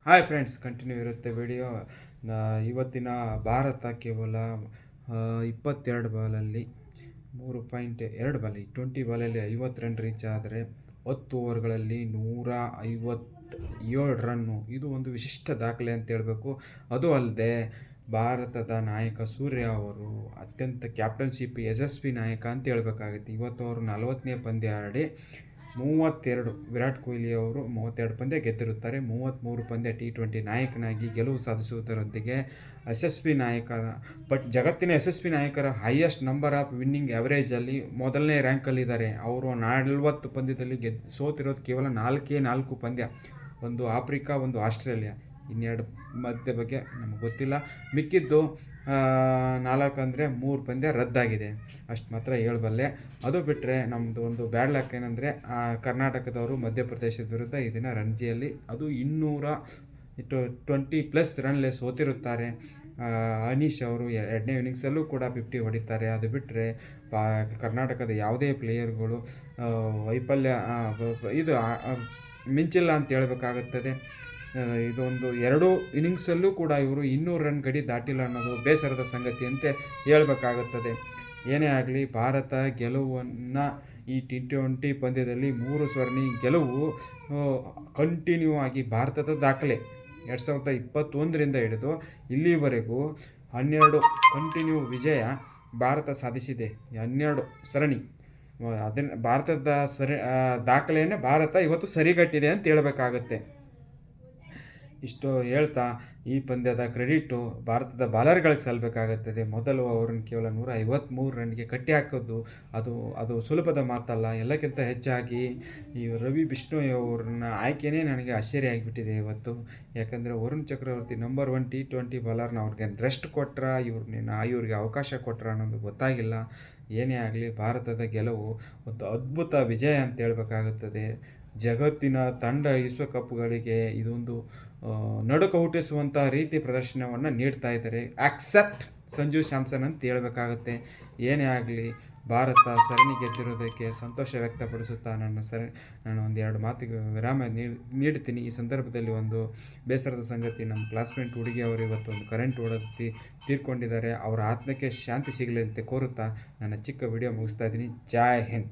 Hi friends, continue ಇರುತ್ತೆ video. ಇವತ್ತಿನ ಭಾರತ ಕೇವಲ 22 ಬಾಲಲ್ಲಿ 3.2 ಬಾಲ್ 20 ಬಾಲಲ್ಲಿ 50 ರನ್ ರೀಚ್ ಆದರೆ 10 ಓವರ್ಗಳಲ್ಲಿ 157 ರನ್ನು. ಇದು ಒಂದು ವಿಶಿಷ್ಟ ದಾಖಲೆ ಅಂತ ಹೇಳಬೇಕು. ಅದು ಅಲ್ಲದೆ ಭಾರತದ ನಾಯಕ ಸೂರ್ಯ ಅವರು ಅತ್ಯಂತ ಕ್ಯಾಪ್ಟನ್ಶಿಪ್ ಯಶಸ್ವಿ ನಾಯಕ ಅಂತ ಹೇಳ್ಬೇಕಾಗುತ್ತೆ. ಇವತ್ತು ಅವರು 40ನೇ ಪಂದ್ಯ ಆಡಿ 32, ವಿರಾಟ್ ಕೊಹ್ಲಿ ಅವರು 32 ಪಂದ್ಯ ಗೆದ್ದಿರುತ್ತಾರೆ. 33 ಪಂದ್ಯ T20 ನಾಯಕನಾಗಿ ಗೆಲುವು ಸಾಧಿಸುವುದರೊಂದಿಗೆ ಯಶಸ್ವಿ ನಾಯಕರ ಜಗತ್ತಿನ ಯಶಸ್ವಿ ನಾಯಕರ ಹೈಯೆಸ್ಟ್ ನಂಬರ್ ಆಫ್ ವಿನ್ನಿಂಗ್ ಆ್ಯಾವರೇಜಲ್ಲಿ ಮೊದಲನೇ ರ್ಯಾಂಕಲ್ಲಿದ್ದಾರೆ. ಅವರು 40 ಪಂದ್ಯದಲ್ಲಿ ಸೋತಿರೋದು ಕೇವಲ 4 ಪಂದ್ಯ. ಒಂದು ಆಫ್ರಿಕಾ, ಒಂದು ಆಸ್ಟ್ರೇಲಿಯಾ, ಇನ್ನೆರಡು ಮಧ್ಯ ಬಗ್ಗೆ ನಮಗೆ ಗೊತ್ತಿಲ್ಲ. ಮಿಕ್ಕಿದ್ದು 4 ಅಂದರೆ 3 ಪಂದ್ಯ ರದ್ದಾಗಿದೆ, ಅಷ್ಟು ಮಾತ್ರ ಹೇಳಬಲ್ಲೆ. ಅದು ಬಿಟ್ಟರೆ ನಮ್ಮದು ಒಂದು ಬ್ಯಾಡ್ ಲಕ್ ಏನಂದರೆ ಕರ್ನಾಟಕದವರು ಮಧ್ಯಪ್ರದೇಶದ ವಿರುದ್ಧ ಈ ದಿನ ರಣಜಿಯಲ್ಲಿ ಅದು 220+ ರನ್ಲೆ ಸೋತಿರುತ್ತಾರೆ. ಅನೀಶ್ ಅವರು 2ನೇ ಇನ್ನಿಂಗ್ಸಲ್ಲೂ ಕೂಡ 50 ಹೊಡಿತಾರೆ. ಅದು ಬಿಟ್ಟರೆ ಕರ್ನಾಟಕದ ಯಾವುದೇ ಪ್ಲೇಯರ್ಗಳು ವೈಫಲ್ಯ ಇದು ಮಿಂಚಿಲ್ಲ ಅಂತ ಹೇಳ್ಬೇಕಾಗುತ್ತದೆ. ಇದೊಂದು 2 ಇನ್ನಿಂಗ್ಸಲ್ಲೂ ಕೂಡ ಇವರು 200 ರನ್ ಗಡಿ ದಾಟಿಲ್ಲ ಅನ್ನೋದು ಬೇಸರದ ಸಂಗತಿಯಂತೆ ಹೇಳಬೇಕಾಗುತ್ತದೆ. ಏನೇ ಆಗಲಿ, ಭಾರತ ಗೆಲುವನ್ನು ಈ T20 ಪಂದ್ಯದಲ್ಲಿ 3 ಸ್ವರ್ಣಿ ಗೆಲುವು ಕಂಟಿನ್ಯೂ ಆಗಿ ಭಾರತದ ದಾಖಲೆ 2021ರಿಂದ ಹಿಡಿದು ಇಲ್ಲಿವರೆಗೂ 12 ಕಂಟಿನ್ಯೂ ವಿಜಯ ಭಾರತ ಸಾಧಿಸಿದೆ. 12 ಸರಣಿ. ಅದನ್ನು ಭಾರತದ ದಾಖಲೆಯನ್ನೇ ಭಾರತ ಇವತ್ತು ಸರಿಗಟ್ಟಿದೆ ಅಂತ ಹೇಳಬೇಕಾಗತ್ತೆ. ಇಷ್ಟು ಹೇಳ್ತಾ ಈ ಪಂದ್ಯದ ಕ್ರೆಡಿಟು ಭಾರತದ ಬಾಲರ್ಗಳಿಗೆ ಸಲ್ಲಬೇಕಾಗುತ್ತದೆ. ಮೊದಲು ಅವ್ರನ್ನ ಕೇವಲ 153 ರನ್ಗೆ ಕಟ್ಟಿ ಹಾಕೋದು ಅದು ಸುಲಭದ ಮಾತಲ್ಲ. ಎಲ್ಲಕ್ಕಿಂತ ಹೆಚ್ಚಾಗಿ ಈ ರವಿ ಬಿಷ್ಣೋಯ್ ಅವ್ರನ್ನ ಆಯ್ಕೆಯೇ ನನಗೆ ಆಶ್ಚರ್ಯ ಆಗಿಬಿಟ್ಟಿದೆ ಇವತ್ತು. ಯಾಕಂದರೆ ವರುಣ್ ಚಕ್ರವರ್ತಿ ನಂಬರ್ 1 T20 ಬಾಲರ್ನ ಅವ್ರಿಗೆ ರೆಸ್ಟ್ ಕೊಟ್ರ, ಇವ್ರಿಗೆ ಅವಕಾಶ ಕೊಟ್ರ ಅನ್ನೋದು ಗೊತ್ತಾಗಿಲ್ಲ. ಏನೇ ಆಗಲಿ, ಭಾರತದ ಗೆಲುವು ಒಂದು ಅದ್ಭುತ ವಿಜಯ ಅಂತ ಹೇಳ್ಬೇಕಾಗುತ್ತದೆ. ಜಗತ್ತಿನ ತಂಡ ವಿಶ್ವಕಪ್ಗಳಿಗೆ ಇದೊಂದು ನಡುಕ ಹುಟ್ಟಿಸುವಂಥ ರೀತಿ ಪ್ರದರ್ಶನವನ್ನು ನೀಡ್ತಾ ಇದ್ದಾರೆ. ಆಕ್ಸೆಪ್ಟ್ ಸಂಜು ಸ್ಯಾಮ್ಸನ್ ಅಂತ ಹೇಳಬೇಕಾಗುತ್ತೆ. ಏನೇ ಆಗಲಿ, ಭಾರತ ಸರಣಿ ಗೆದ್ದಿರೋದಕ್ಕೆ ಸಂತೋಷ ವ್ಯಕ್ತಪಡಿಸುತ್ತಾ ನಾನು ಒಂದೆರಡು ಮಾತಿಗೆ ವಿರಾಮ ನೀಡ್ತೀನಿ. ಈ ಸಂದರ್ಭದಲ್ಲಿ ಒಂದು ಬೇಸರದ ಸಂಗತಿ, ನಮ್ಮ ಕ್ಲಾಸ್ಮೇಟ್ ಹುಡುಗಿ ಅವರು ಇವತ್ತು ಒಂದು ಕರೆಂಟ್ ಹೊಡೆದು ತೀರ್ಕೊಂಡಿದ್ದಾರೆ. ಅವರ ಆತ್ಮಕ್ಕೆ ಶಾಂತಿ ಸಿಗಲಿ ಅಂತ ಕೋರುತ್ತಾ ನನ್ನ ಚಿಕ್ಕ ವಿಡಿಯೋ ಮುಗಿಸ್ತಾ ಇದ್ದೀನಿ. ಜೈ ಹಿಂದ್.